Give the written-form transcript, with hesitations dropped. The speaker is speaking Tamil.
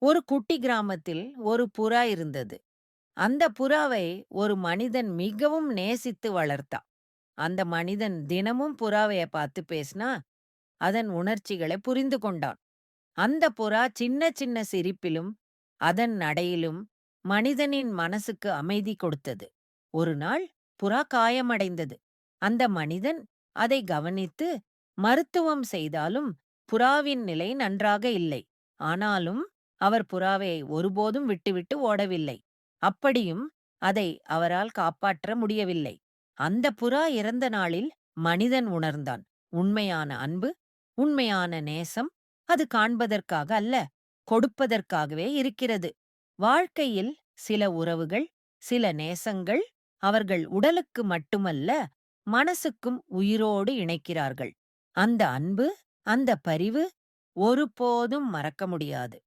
ஒரு குட்டி கிராமத்தில் ஒரு புறா இருந்தது. அந்த புறாவை ஒரு மனிதன் மிகவும் நேசித்து வளர்த்தான். அந்த மனிதன் தினமும் புறாவைய பார்த்து பேசினா, அதன் உணர்ச்சிகளை புரிந்து கொண்டான். அந்த புறா சின்ன சின்ன சிரிப்பிலும், அதன் நடையிலும் மனிதனின் மனசுக்கு அமைதி கொடுத்தது. ஒரு நாள் புறா காயமடைந்தது. அந்த மனிதன் அதை கவனித்து மருத்துவம் செய்தாலும் புறாவின் நிலை நன்றாக இல்லை. ஆனாலும் அவர் புறாவை ஒருபோதும் விட்டுவிட்டு ஓடவில்லை. அப்படியும் அதை அவரால் காப்பாற்ற முடியவில்லை. அந்த புறா இறந்த நாளில் மனிதன் உணர்ந்தான். உண்மையான அன்பு, உண்மையான நேசம் அது காண்பதற்காக அல்ல, கொடுப்பதற்காகவே இருக்கிறது. வாழ்க்கையில் சில உறவுகள், சில நேசங்கள் அவர்கள் உடலுக்கு மட்டுமல்ல, மனசுக்கும் உயிரோடு இணைக்கிறார்கள். அந்த அன்பு, அந்த பரிவு ஒருபோதும் மறக்க முடியாது.